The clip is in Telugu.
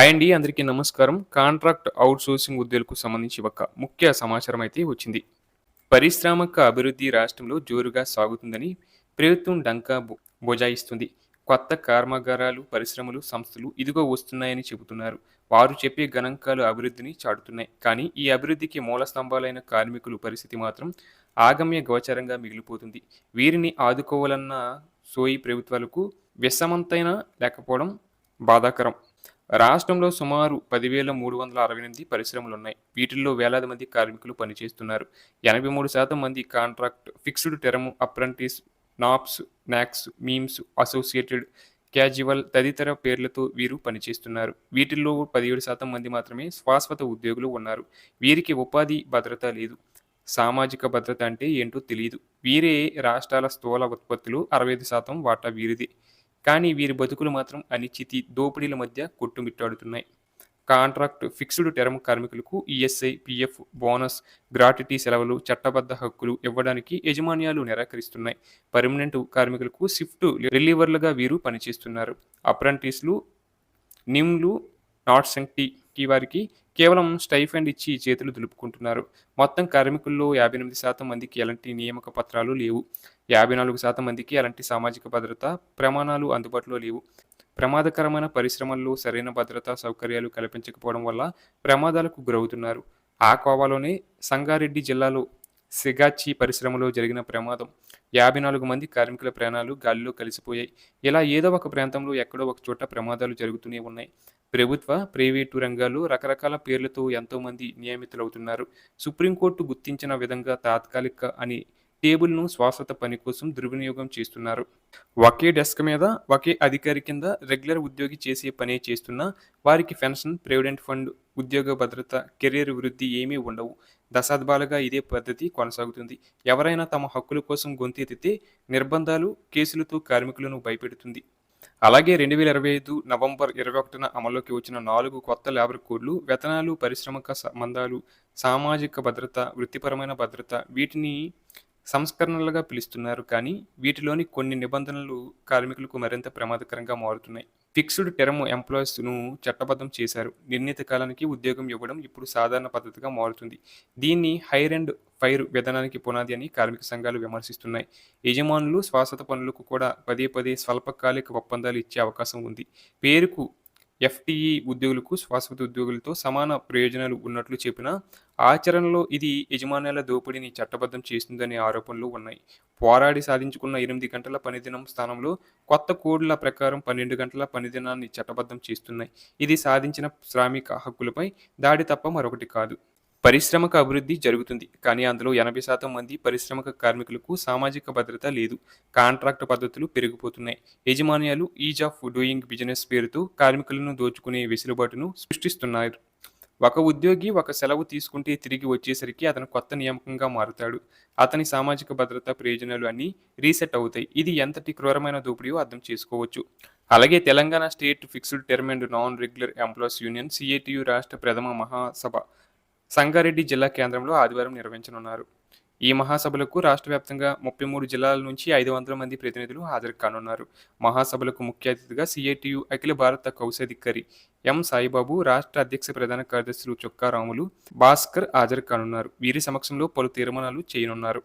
హాయ్ అండి. అందరికీ నమస్కారం. కాంట్రాక్ట్ ఔట్‌సోర్సింగ్ ఉద్యోగులకు సంబంధించి ఒక ముఖ్య సమాచారం అయితే వచ్చింది. పారిశ్రామిక అభివృద్ధి రాష్ట్రంలో జోరుగా సాగుతుందని ప్రభుత్వం డంకా బజాయిస్తుంది. కొత్త కర్మాగారాలు, పరిశ్రమలు, సంస్థలు ఇదిగో వస్తున్నాయని చెబుతున్నారు. వారు చెప్పే గణాంకాలు అభివృద్ధిని చాటుతున్నాయి. కానీ ఈ అభివృద్ధికి మూల స్తంభాలైన కార్మికుల పరిస్థితి మాత్రం ఆగమ్య గోచరంగా మిగిలిపోతుంది. వీరిని ఆదుకోవాలన్న సోయి ప్రభుత్వాలకు విషమంతైనా లేకపోవడం బాధాకరం. రాష్ట్రంలో సుమారు 10,368 పరిశ్రమలున్నాయి. వీటిల్లో వేలాది మంది కార్మికులు పనిచేస్తున్నారు. 83% మంది contract, fixed term, apprentice, NAPS, నాక్స్, మీమ్స్, అసోసియేటెడ్, క్యాజువల్ తదితర పేర్లతో వీరు పనిచేస్తున్నారు. వీటిల్లో 17% మంది మాత్రమే శాశ్వత ఉద్యోగులు ఉన్నారు. వీరికి ఉపాధి భద్రత లేదు. సామాజిక భద్రత అంటే ఏంటో తెలీదు. వీరే రాష్ట్రాల స్థూల ఉత్పత్తిలో 65% వాటా వీరిదే. కానీ వీరి బతుకులు మాత్రం అనిశ్చితి, దోపిడీల మధ్య కొట్టుమిట్టాడుతున్నాయి. కాంట్రాక్ట్, ఫిక్స్డ్ టెర్మ్ కార్మికులకు ఈఎస్ఐ, పీఎఫ్, బోనస్, గ్రాట్యుటీ సెలవులు, చట్టబద్ధ హక్కులు ఇవ్వడానికి యజమాన్యాలు నిరాకరిస్తున్నాయి. పర్మనెంట్ కార్మికులకు షిఫ్ట్ రిలీవర్లుగా వీరు పనిచేస్తున్నారు. అప్రెంటిస్లు, నిమ్లు, నాట్సంక్టీకి వారికి కేవలం స్టైఫండ్ ఇచ్చి చేతులు దులుపుకుంటున్నారు. మొత్తం కార్మికుల్లో 58% మందికి ఎలాంటి నియామక పత్రాలు లేవు. 54% మందికి ఎలాంటి సామాజిక భద్రతా ప్రమాణాలు అందుబాటులో లేవు. ప్రమాదకరమైన పరిశ్రమల్లో సరైన భద్రతా సౌకర్యాలు కల్పించకపోవడం వల్ల ప్రమాదాలకు గురవుతున్నారు. ఆ కోవాలోనే సంగారెడ్డి జిల్లాలో సిగాచి పరిశ్రమలో జరిగిన ప్రమాదం. 54 మంది కార్మికుల ప్రాణాలు గాలిలో కలిసిపోయాయి. ఇలా ఏదో ఒక ప్రాంతంలో ఎక్కడో ఒక చోట ప్రమాదాలు జరుగుతూనే ఉన్నాయి. ప్రభుత్వ, ప్రైవేటు రంగాల్లో రకరకాల పేర్లతో ఎంతోమంది నియమితులవుతున్నారు. సుప్రీంకోర్టు గుర్తించిన విధంగా తాత్కాలిక అని టేబుల్‌ను శాశ్వత పని కోసం దుర్వినియోగం చేస్తున్నారు. ఒకే డెస్క్ మీద ఒకే అధికారి కింద రెగ్యులర్ ఉద్యోగి చేసే పనే చేస్తున్నా వారికి పెన్షన్, ప్రావిడెంట్ ఫండ్, ఉద్యోగ భద్రత, కెరీర్ వృద్ధి ఏమీ ఉండవు. దశాబ్దాలుగా ఇదే పద్ధతి కొనసాగుతుంది. ఎవరైనా తమ హక్కుల కోసం గొంతెత్తితే నిర్బంధాలు, కేసులతో కార్మికులను భయపెడుతుంది. అలాగే 2025 నవంబర్ 21న అమల్లోకి వచ్చిన 4 కొత్త లేబర్ కోడ్లు వేతనాలు, పారిశ్రామిక సంబంధాలు, సామాజిక భద్రత, వృత్తిపరమైన భద్రత వీటిని సంస్కరణలుగా పిలుస్తున్నారు. కానీ వీటిలోని కొన్ని నిబంధనలు కార్మికులకు మరింత ప్రమాదకరంగా మారుతున్నాయి. ఫిక్స్డ్ టెర్మ్ ఎంప్లాయీస్‌ను చట్టబద్ధం చేశారు. నిర్ణీత కాలానికి ఉద్యోగం ఇవ్వడం ఇప్పుడు సాధారణ పద్ధతిగా మారుతుంది. దీన్ని హైర్ అండ్ ఫైర్ విధానానికి పునాది అని కార్మిక సంఘాలు విమర్శిస్తున్నాయి. యజమానులు శాశ్వత పనులకు కూడా పదే పదే స్వల్పకాలిక ఒప్పందాలు ఇచ్చే అవకాశం ఉంది. పేరుకు ఎఫ్‌టీఈ ఉద్యోగులకు శాశ్వత ఉద్యోగులతో సమాన ప్రయోజనాలు ఉన్నట్లు చెప్పినా ఆచరణలో ఇది యజమానుల దోపిడీని చట్టబద్ధం చేస్తుందనే ఆరోపణలు ఉన్నాయి. పోరాడి సాధించుకున్న 8 గంటల పనిదినం స్థానంలో కొత్త కోడ్ల ప్రకారం 12 గంటల పనిదినాన్ని చట్టబద్ధం చేస్తున్నాయి. ఇది సాధించిన శ్రామిక హక్కులపై దాడి తప్ప మరొకటి కాదు. పారిశ్రామిక అభివృద్ధి జరుగుతుంది. కానీ అందులో 80% మంది పారిశ్రామిక కార్మికులకు సామాజిక భద్రత లేదు. కాంట్రాక్ట్ పద్ధతులు పెరిగిపోతున్నాయి. యజమాన్యాలు ఈజ్ ఆఫ్ డూయింగ్ బిజినెస్ పేరుతో కార్మికులను దోచుకునే వెసులుబాటును సృష్టిస్తున్నారు. ఒక ఉద్యోగి ఒక సెలవు తీసుకుంటే తిరిగి వచ్చేసరికి అతను కొత్త నియామకంగా మారుతాడు. అతని సామాజిక భద్రతా ప్రయోజనాలు అన్నీ రీసెట్ అవుతాయి. ఇది ఎంతటి క్రూరమైన దోపిడీయో అర్థం చేసుకోవచ్చు. అలాగే Telangana state fixed term and non regular employees union CITU రాష్ట్ర ప్రథమ మహాసభ సంగారెడ్డి జిల్లా కేంద్రంలో ఆదివారం నిర్వహించనున్నారు. ఈ మహాసభలకు రాష్ట్ర వ్యాప్తంగా 33 జిల్లాల నుంచి 500 మంది ప్రతినిధులు హాజరు కానున్నారు. మహాసభలకు ముఖ్య అతిథిగా సిఐటియు అఖిల భారత కౌశాధికారి ఎం సాయిబాబు, రాష్ట్ర అధ్యక్ష ప్రధాన కార్యదర్శులు చొక్కా రాములు, భాస్కర్ హాజరు కానున్నారు. వీరి సమక్షంలో పలు తీర్మానాలు చేయనున్నారు.